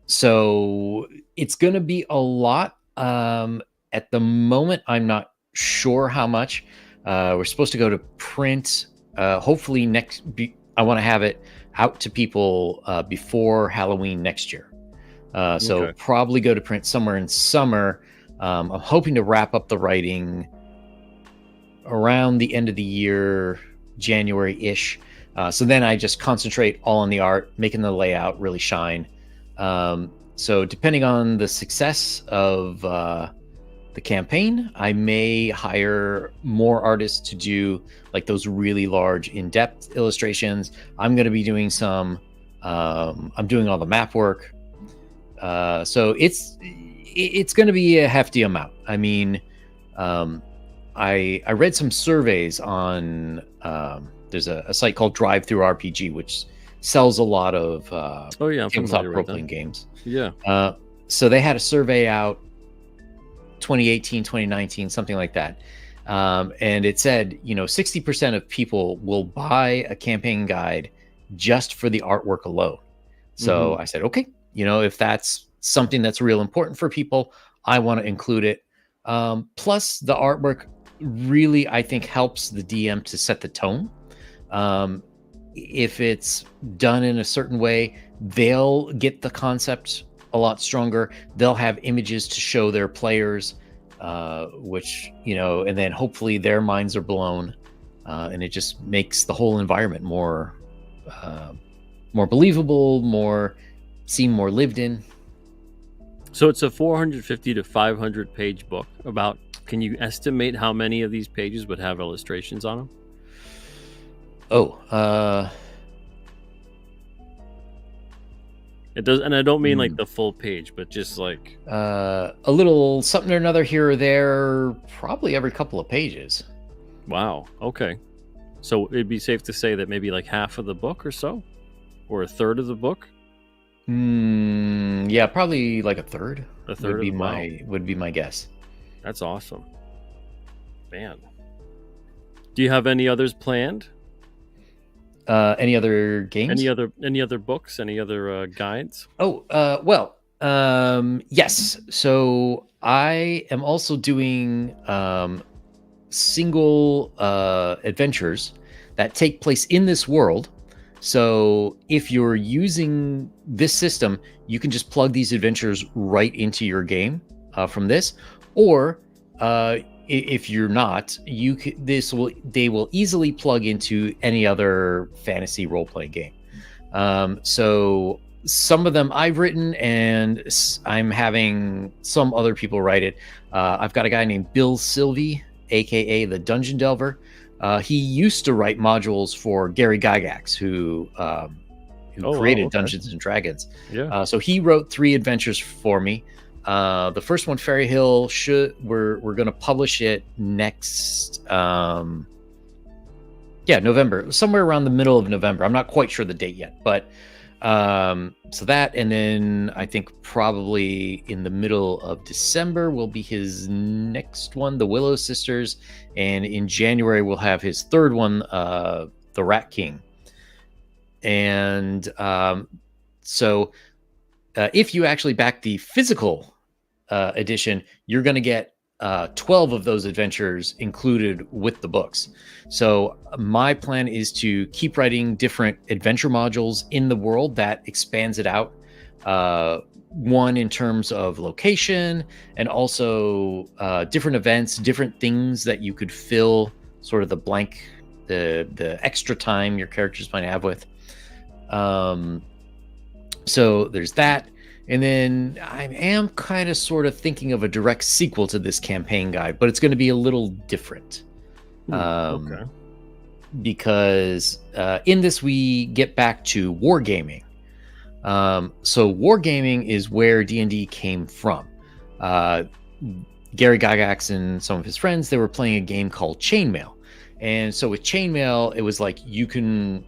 So it's going to be a lot. At the moment, I'm not sure how much. We're supposed to go to print. Hopefully I want to have it out to people before Halloween next year. So probably go to print somewhere in summer. I'm hoping to wrap up the writing around the end of the year, January-ish. So then I just concentrate all on the art, making the layout really shine. So depending on the success of the campaign, I may hire more artists to do like those really large in-depth illustrations. I'm going to be doing some, I'm doing all the map work. So it's going to be a hefty amount. I mean, I read some surveys on, there's a site called Drive Through RPG, which sells a lot of tabletop role-playing games. Yeah. So they had a survey out 2018, 2019, something like that. And it said, 60% of people will buy a campaign guide just for the artwork alone. So I said, okay, if that's something that's real important for people, I want to include it. Plus the artwork really, I think, helps the DM to set the tone. If it's done in a certain way, they'll get the concept a lot stronger. They'll have images to show their players, which, and then hopefully their minds are blown. And it just makes the whole environment more believable, seem more lived in. So it's a 450 to 500 page book. Can you estimate how many of these pages would have illustrations on them? It does, and I don't mean like the full page, but just like a little something or another here or there, probably every couple of pages. Wow. Okay. So it'd be safe to say that maybe like half of the book or so, or a third of the book. Yeah, probably like a third. A third would be my guess. That's awesome, man. Do you have any others planned? Any other games? Any other books? Any other guides? Oh, yes. So I am also doing single adventures that take place in this world. So if you're using this system, you can just plug these adventures right into your game from this, or if you're not, they will easily plug into any other fantasy role-playing game. So some of them I've written, and I'm having some other people write it. I've got a guy named Bill Sylvie, aka the Dungeon Delver. He used to write modules for Gary Gygax, who created Dungeons and Dragons. Yeah. So he wrote 3 adventures for me. The first one, Fairy Hill, we're going to publish it next November, somewhere around the middle of November. I'm not quite sure the date yet, but so that, and then I think probably in the middle of December will be his next one, The Willow Sisters, and in January we'll have his third one, The Rat King. And so if you actually back the physical edition, you're going to get 12 of those adventures included with the books. So my plan is to keep writing different adventure modules in the world that expands it out. One in terms of location, and also different events, different things that you could fill sort of the blank, the extra time your characters might have with. So there's that. And then I am kind of sort of thinking of a direct sequel to this campaign guide, but it's going to be a little different. Okay. Because in this we get back to wargaming. So wargaming is where D&D came from. Gary Gygax and some of his friends, they were playing a game called Chainmail. And so with Chainmail, it was like you can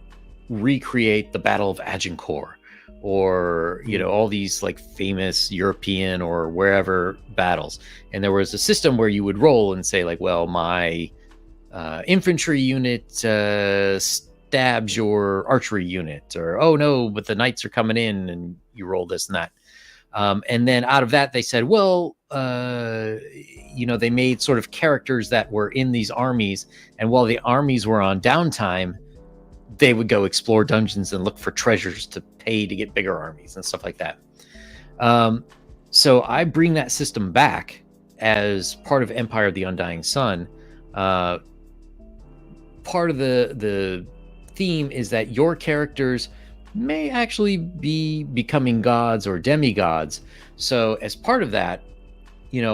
recreate the Battle of Agincourt, or all these like famous European or wherever battles. And there was a system where you would roll and say like, well, my infantry unit stabs your archery unit, or oh no, but the knights are coming in, and you roll this and that. And then out of that they said, well, they made sort of characters that were in these armies, and while the armies were on downtime, they would go explore dungeons and look for treasures to pay to get bigger armies and stuff like that. So I bring that system back as part of Empire of the Undying Sun. Part of the theme is that your characters may actually be becoming gods or demigods. So as part of that,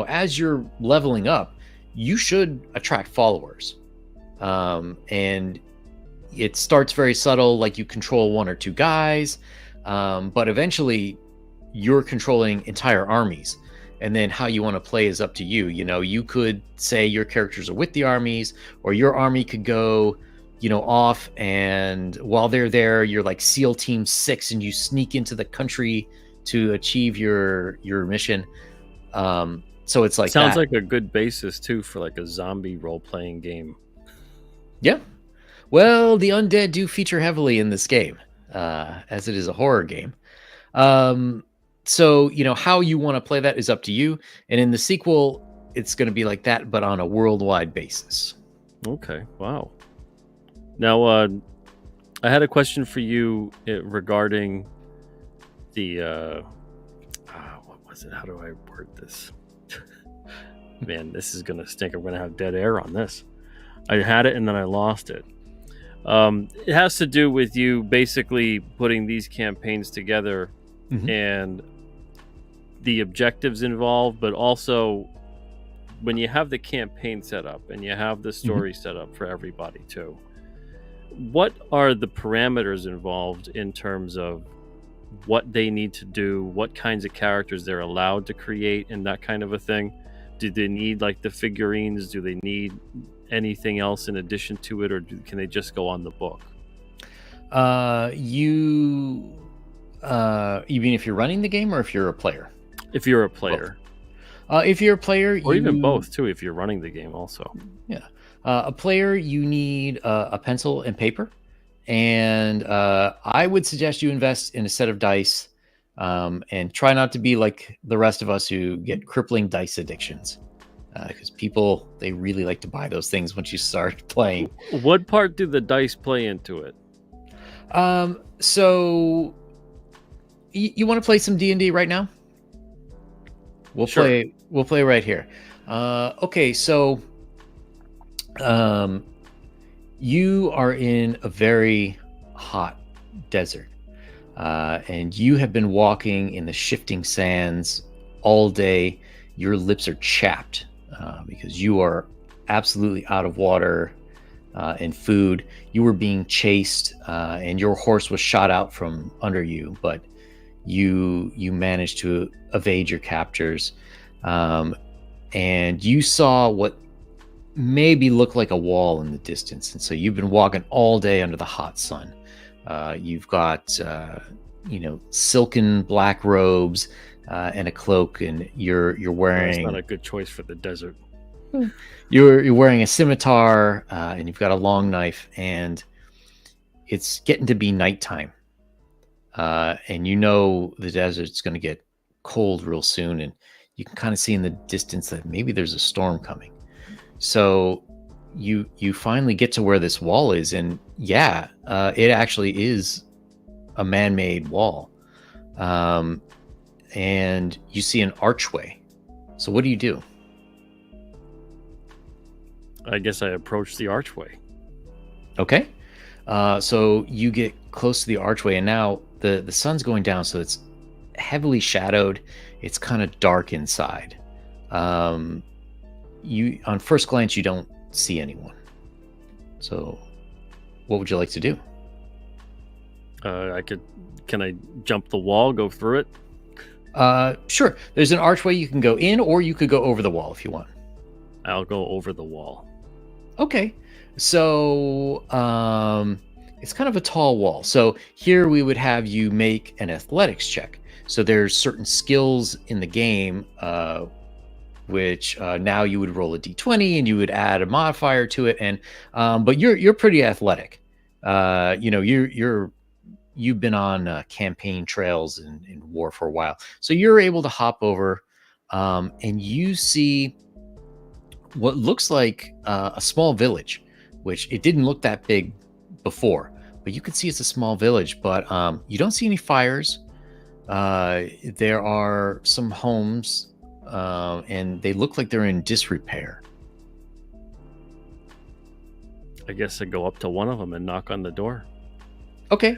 as you're leveling up, you should attract followers. And it starts very subtle, like you control 1 or 2 guys, but eventually you're controlling entire armies. And then how you want to play is up to you. You could say your characters are with the armies, or your army could go, off, and while they're there, you're like SEAL Team 6 and you sneak into the country to achieve your mission. So it's like sounds like a good basis too for like a zombie role-playing game. Yeah. Well, the undead do feature heavily in this game, as it is a horror game. So, how you want to play that is up to you. And in the sequel, it's going to be like that, but on a worldwide basis. Okay. Wow. Now, I had a question for you regarding the, what was it? How do I word this? Man, this is going to stink. I'm going to have dead air on this. I had it and then I lost it. It has to do with you basically putting these campaigns together, and the objectives involved, but also when you have the campaign set up and you have the story set up for everybody too, what are the parameters involved in terms of what they need to do, what kinds of characters they're allowed to create, and that kind of a thing? Do they need like the figurines? Do they need anything else in addition to it, or can they just go on the book? You mean if you're running the game or if you're a player? If you're a player. If you're a player, or even both too, if you're running the game also. Yeah. A player, you need a pencil and paper. And I would suggest you invest in a set of dice and try not to be like the rest of us who get crippling dice addictions. Because people, they really like to buy those things once you start playing. What part do the dice play into it? So you want to play some D&D right now? We'll play right here. Okay, so you are in a very hot desert, and you have been walking in the shifting sands all day. Your lips are chapped because you are absolutely out of water and food. You were being chased, and your horse was shot out from under you, but you managed to evade your captors, and you saw what maybe looked like a wall in the distance. And so you've been walking all day under the hot sun. You've got silken black robes and a cloak, and you're wearing. That's not a good choice for the desert. You're wearing a scimitar, and you've got a long knife, and it's getting to be nighttime. And you know the desert's going to get cold real soon, and you can kind of see in the distance that maybe there's a storm coming. So you finally get to where this wall is, and it actually is a man-made wall. And you see an archway. So what do you do? I guess I approach the archway. Okay. So you get close to the archway, and now the sun's going down, so it's heavily shadowed. It's kind of dark inside. You, on first glance, you don't see anyone. So what would you like to do? Can I jump the wall, go through it? Sure. There's an archway you can go in, or you could go over the wall if you want. I'll go over the wall. Okay. So it's kind of a tall wall. So here we would have you make an athletics check. So there's certain skills in the game, which now you would roll a d20 and you would add a modifier to it. And but you're pretty athletic. You've been on campaign trails in war for a while, so you're able to hop over, and you see what looks like a small village, which it didn't look that big before, but you can see it's a small village. But you don't see any fires. There are some homes, and they look like they're in disrepair. I guess I go up to one of them and knock on the door. Okay.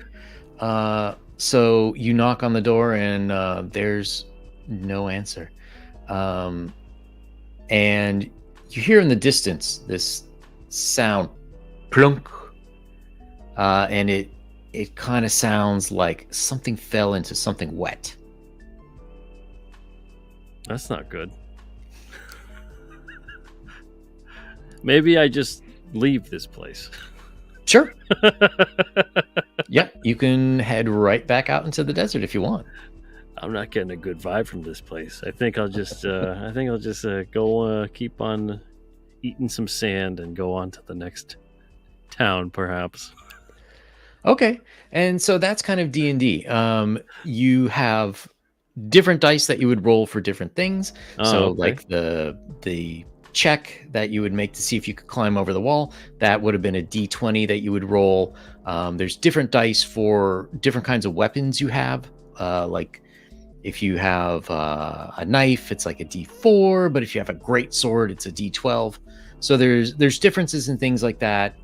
So you knock on the door, and there's no answer. And you hear in the distance this sound, plunk, and it kind of sounds like something fell into something wet. That's not good. Maybe I just leave this place. Sure. Yeah, you can head right back out into the desert if you want. I'm not getting a good vibe from this place. I think I'll just go keep on eating some sand and go on to the next town, perhaps. Okay, and so that's kind of D&D. You have different dice that you would roll for different things. Like the check that you would make to see if you could climb over the wall, that would have been a d20 that you would roll. There's different dice for different kinds of weapons you have. Like if you have a knife, it's like a d4, but if you have a great sword, it's a d12. So there's differences in things like that.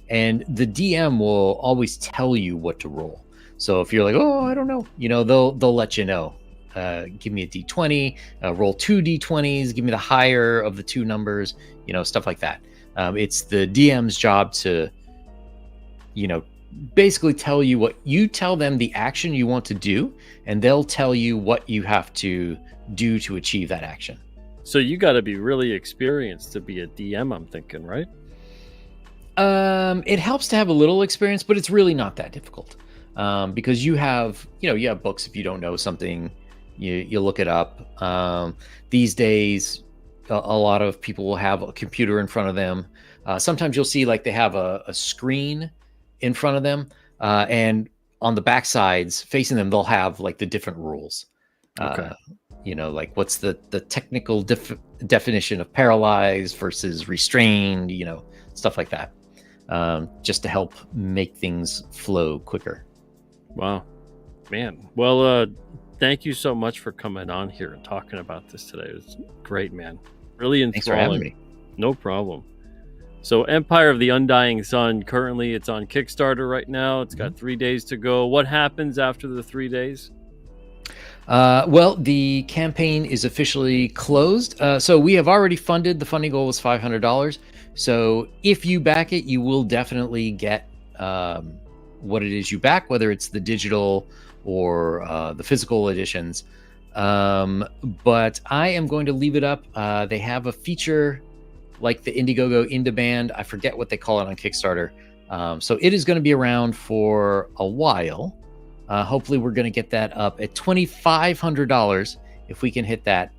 And the DM will always tell you what to roll. So if you're like, oh, I don't know, they'll let you know. Give me a d20, roll 2 d20s, give me the higher of the two numbers, stuff like that. It's the DM's job to, basically tell you what you tell them the action you want to do, and they'll tell you what you have to do to achieve that action. So you got to be really experienced to be a DM, I'm thinking, right? It helps to have a little experience, but it's really not that difficult. Because you have books. If you don't know something, you look it up. These days, a lot of people will have a computer in front of them. Sometimes you'll see like they have a screen in front of them, and on the back sides facing them, they'll have like the different rules. Okay. Like what's the technical definition of paralyzed versus restrained, stuff like that, just to help make things flow quicker. Wow, man. Well, thank you so much for coming on here and talking about this today. It was great, man. Really enthralling. Thanks for having me. No problem. So Empire of the Undying Sun, currently it's on Kickstarter right now. It's got 3 days to go. What happens after the 3 days? Well, the campaign is officially closed. So we have already funded. The funding goal was $500. So if you back it, you will definitely get what it is you back, whether it's the digital or the physical editions. But I am going to leave it up. They have a feature like the Indiegogo Indie Band. I forget what they call it on Kickstarter. So it is going to be around for a while. Hopefully we're going to get that up at $2,500. If we can hit that,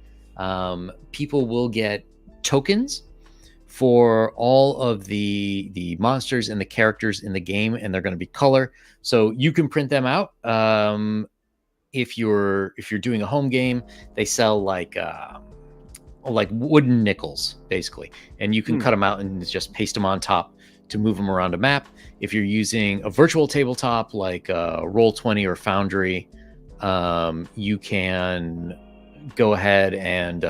people will get tokens for all of the monsters and the characters in the game, and they're going to be color, so you can print them out. If you're doing a home game, they sell like wooden nickels basically, and you can cut them out and just paste them on top to move them around a map. If you're using a virtual tabletop like Roll20 or Foundry, you can go ahead and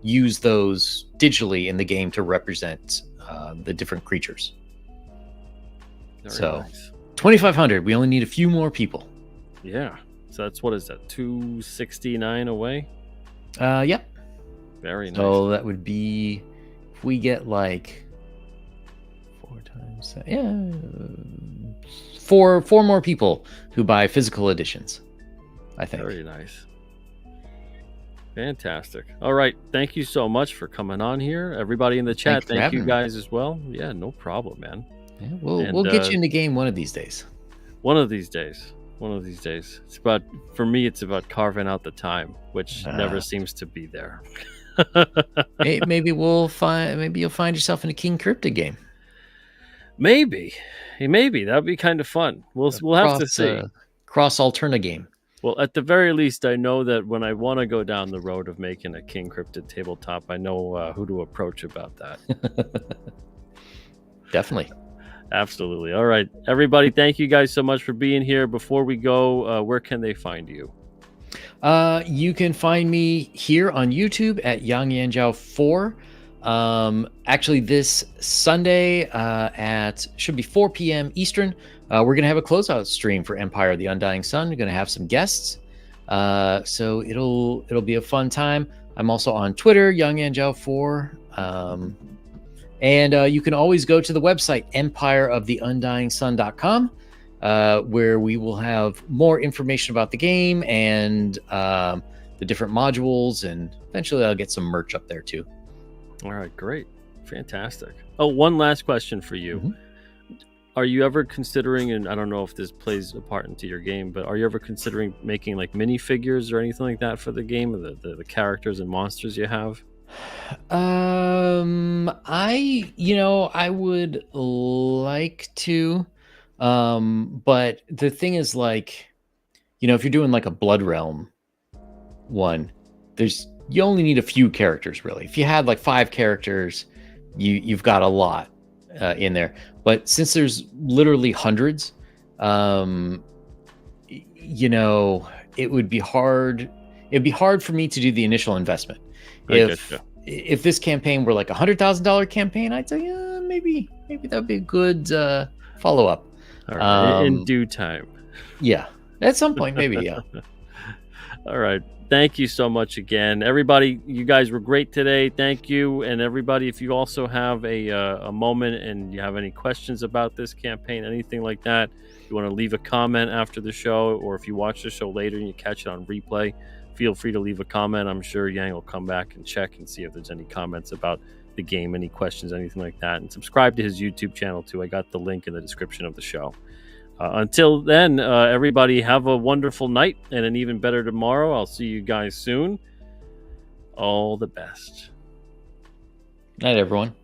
use those digitally in the game to represent the different creatures. Very nice. 2,500. We only need a few more people. Yeah. So that's, what is that, 269 away? Yep. Very nice. So that would be, if we get like 4 times, four more people who buy physical editions, I think. Very nice. Fantastic. All right. Thank you so much for coming on here. Everybody in the chat, thank you guys as well. Yeah, no problem, man. Yeah, we'll get you in the game one of these days. One of these days. It's about, for me, it's about carving out the time, which never seems to be there. Maybe you'll find yourself in a King Cryptid game. Maybe that'd be kind of fun. We'll have to see. Cross Alterna game. Well, at the very least, I know that when I want to go down the road of making a King Cryptid tabletop, I know who to approach about that. Definitely. Absolutely. All right, everybody, thank you guys so much for being here. Before we go, where can they find you? You can find me here on YouTube at Yang Yan Zhao 4. Actually, this Sunday should be 4 p.m. Eastern, we're going to have a closeout stream for Empire of the Undying Sun. We're going to have some guests. So it'll be a fun time. I'm also on Twitter, Yang Yan Zhao 4. And you can always go to the website, empireoftheundyingsun.com, where we will have more information about the game and the different modules. And eventually I'll get some merch up there too. All right, great. Fantastic. Oh, one last question for you. Mm-hmm. Are you ever considering, and I don't know if this plays a part into your game, but are you ever considering making like minifigures or anything like that for the game, of the characters and monsters you have? I would like to, but the thing is, like, if you're doing like a Blood Realm one, you only need a few characters, really. If you had like 5 characters, you've got a lot in there. But since there's literally hundreds, it would be hard. It'd be hard for me to do the initial investment. If this campaign were like $100,000 campaign, I'd say maybe that'd be a good follow up. All right. In due time. Yeah, at some point, maybe. Yeah. All right. Thank you so much again. Everybody, you guys were great today. Thank you. And everybody, if you also have a moment and you have any questions about this campaign, anything like that, you want to leave a comment after the show, or if you watch the show later and you catch it on replay, feel free to leave a comment. I'm sure Yang will come back and check and see if there's any comments about the game, any questions, anything like that. And subscribe to his YouTube channel too. I got the link in the description of the show. Until then, everybody have a wonderful night and an even better tomorrow. I'll see you guys soon. All the best. Night, everyone.